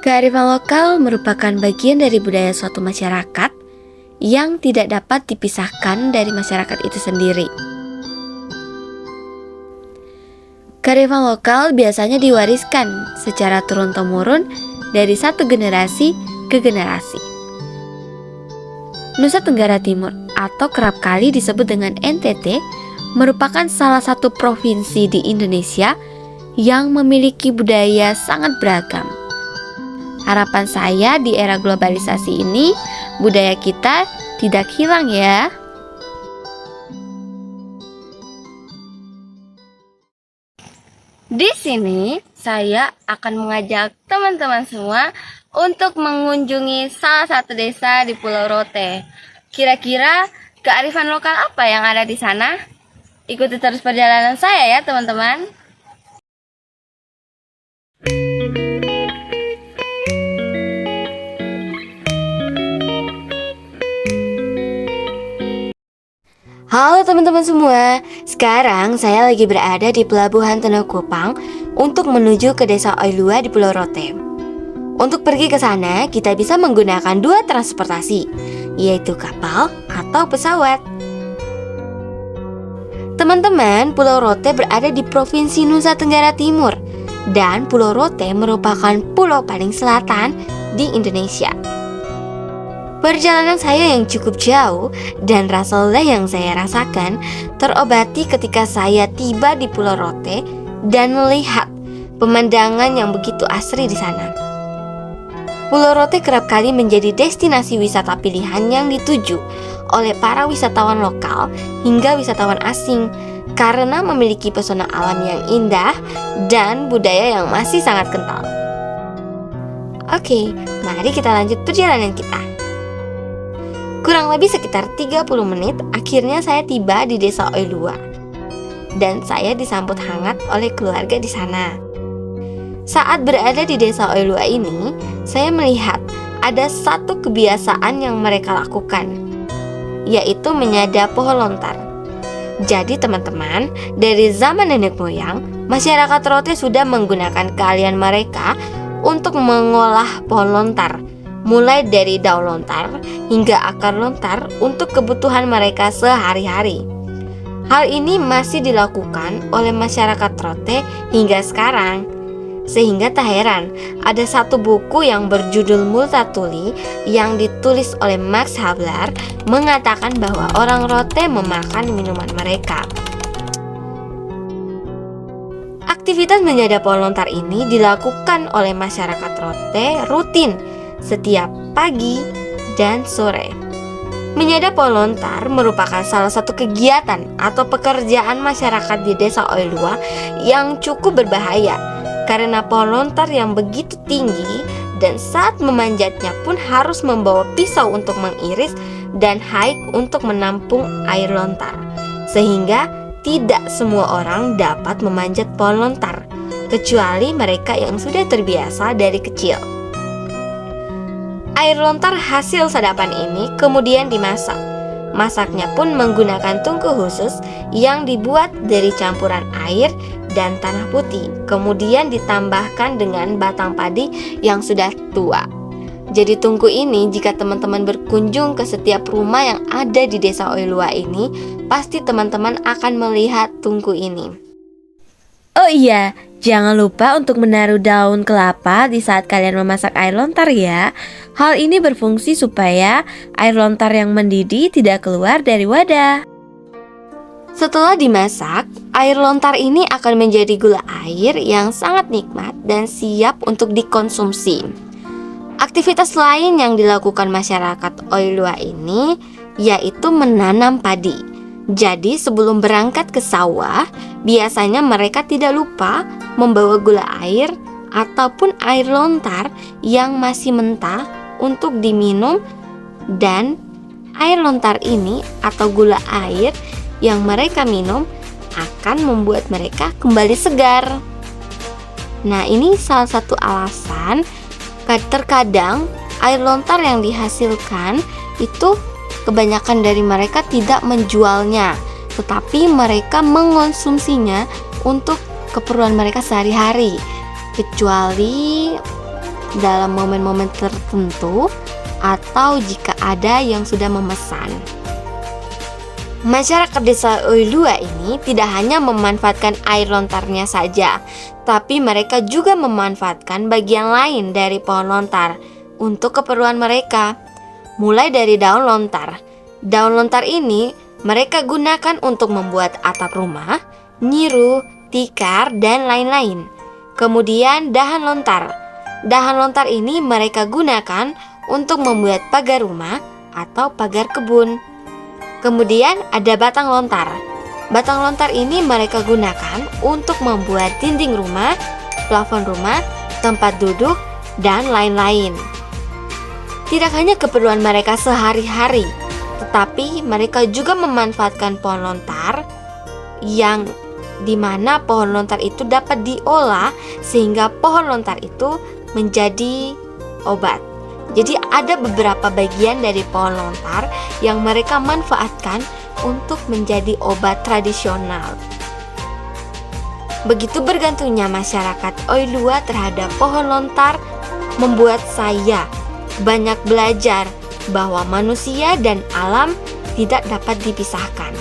Kearifan lokal merupakan bagian dari budaya suatu masyarakat yang tidak dapat dipisahkan dari masyarakat itu sendiri. Kearifan lokal biasanya diwariskan secara turun-temurun dari satu generasi ke generasi. Nusa Tenggara Timur atau kerap kali disebut dengan NTT merupakan salah satu provinsi di Indonesia yang memiliki budaya sangat beragam. Harapan saya di era globalisasi ini, budaya kita tidak hilang ya. Di sini saya akan mengajak teman-teman semua untuk mengunjungi salah satu desa di Pulau Rote. Kira-kira kearifan lokal apa yang ada di sana? Ikuti terus perjalanan saya ya teman-teman. Halo teman-teman semua, sekarang saya lagi berada di Pelabuhan Tenokupang untuk menuju ke desa Oilua di Pulau Rote. Untuk pergi ke sana, kita bisa menggunakan dua transportasi, yaitu kapal atau pesawat. Teman-teman, Pulau Rote berada di Provinsi Nusa Tenggara Timur, dan Pulau Rote merupakan pulau paling selatan di Indonesia. Perjalanan saya yang cukup jauh dan rasa lelah yang saya rasakan terobati ketika saya tiba di Pulau Rote dan melihat pemandangan yang begitu asri di sana. Pulau Rote kerap kali menjadi destinasi wisata pilihan yang dituju oleh para wisatawan lokal hingga wisatawan asing karena memiliki pesona alam yang indah dan budaya yang masih sangat kental. Oke, mari kita lanjut perjalanan kita. Kurang lebih sekitar 30 menit, akhirnya saya tiba di desa Oilua. Dan saya disambut hangat oleh keluarga di sana. Saat berada di desa Oilua ini, saya melihat ada satu kebiasaan yang mereka lakukan, yaitu menyadap pohon lontar. Jadi teman-teman, dari zaman nenek moyang, masyarakat Rote sudah menggunakan keahlian mereka untuk mengolah pohon lontar, mulai dari daun lontar hingga akar lontar untuk kebutuhan mereka sehari-hari. Hal ini masih dilakukan oleh masyarakat Rote hingga sekarang. Sehingga tak heran ada satu buku yang berjudul Multatuli yang ditulis oleh Max Havelaar mengatakan bahwa orang Rote memakan minuman mereka. Aktivitas menyadap pohon lontar ini dilakukan oleh masyarakat Rote rutin setiap pagi dan sore. Menyadap pohon lontar merupakan salah satu kegiatan atau pekerjaan masyarakat di desa Oilua yang cukup berbahaya karena pohon lontar yang begitu tinggi dan saat memanjatnya pun harus membawa pisau untuk mengiris dan hike untuk menampung air lontar, sehingga tidak semua orang dapat memanjat pohon lontar kecuali mereka yang sudah terbiasa dari kecil. Air lontar hasil sadapan ini kemudian dimasak. Masaknya pun menggunakan tungku khusus yang dibuat dari campuran air dan tanah putih, kemudian ditambahkan dengan batang padi yang sudah tua. Jadi tungku ini, jika teman-teman berkunjung ke setiap rumah yang ada di desa Oilua ini, pasti teman-teman akan melihat tungku ini. Oh iya, jangan lupa untuk menaruh daun kelapa di saat kalian memasak air lontar ya. Hal ini berfungsi supaya air lontar yang mendidih tidak keluar dari wadah. Setelah dimasak, air lontar ini akan menjadi gula air yang sangat nikmat dan siap untuk dikonsumsi. Aktivitas lain yang dilakukan masyarakat Oilua ini yaitu menanam padi. Jadi sebelum berangkat ke sawah, biasanya mereka tidak lupa membawa gula air ataupun air lontar yang masih mentah untuk diminum, dan air lontar ini atau gula air yang mereka minum akan membuat mereka kembali segar. Nah, ini salah satu alasan terkadang air lontar yang dihasilkan itu kebanyakan dari mereka tidak menjualnya, tetapi mereka mengonsumsinya untuk keperluan mereka sehari-hari, kecuali dalam momen-momen tertentu atau jika ada yang sudah memesan. Masyarakat desa Oilua ini tidak hanya memanfaatkan air lontarnya saja, tapi mereka juga memanfaatkan bagian lain dari pohon lontar untuk keperluan mereka. Mulai dari daun lontar. Daun lontar ini mereka gunakan untuk membuat atap rumah, nyiru, tikar, dan lain-lain. Kemudian dahan lontar. Dahan lontar ini mereka gunakan untuk membuat pagar rumah atau pagar kebun. Kemudian ada batang lontar. Batang lontar ini mereka gunakan untuk membuat dinding rumah, plafon rumah, tempat duduk, dan lain-lain. Tidak hanya keperluan mereka sehari-hari, tetapi mereka juga memanfaatkan pohon lontar yang dimana pohon lontar itu dapat diolah sehingga pohon lontar itu menjadi obat. Jadi ada beberapa bagian dari pohon lontar yang mereka manfaatkan untuk menjadi obat tradisional. Begitu bergantungnya masyarakat Oilua terhadap pohon lontar membuat saya banyak belajar bahwa manusia dan alam tidak dapat dipisahkan.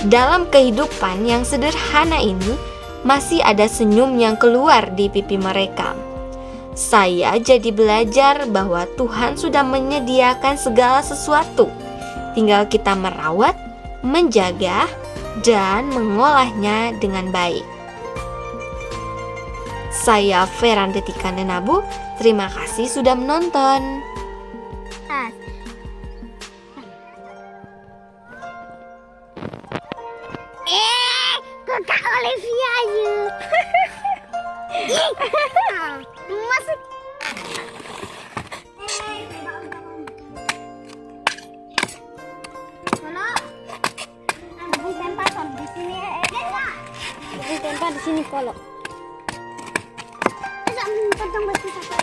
Dalam kehidupan yang sederhana ini, masih ada senyum yang keluar di pipi mereka. Saya jadi belajar bahwa Tuhan sudah menyediakan segala sesuatu. Tinggal kita merawat, menjaga, dan mengolahnya dengan baik. Saya Ferandetika Nenabu, terima kasih sudah menonton. Kak Olivia you. Masuk. Kalau ditempel di sini ditempel di sini kalau. Potong batu satu.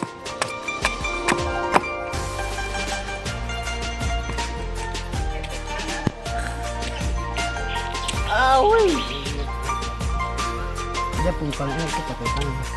Dia pungkalnya itu pakai tangan.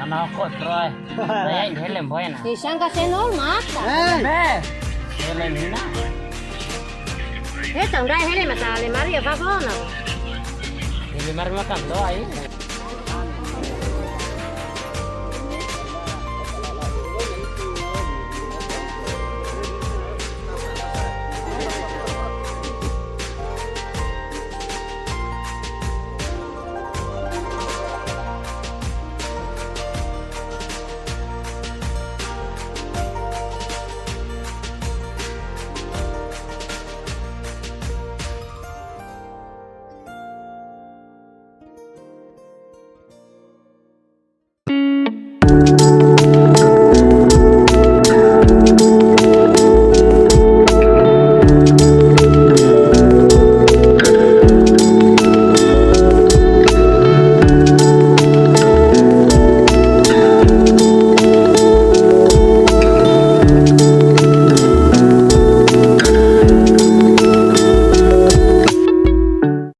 Nama aku Troy. Saya ini helm boy na. Isang kasi mata. Helm ini na. Tangga hele mata le Maria fa bona. Helm makan doa ini.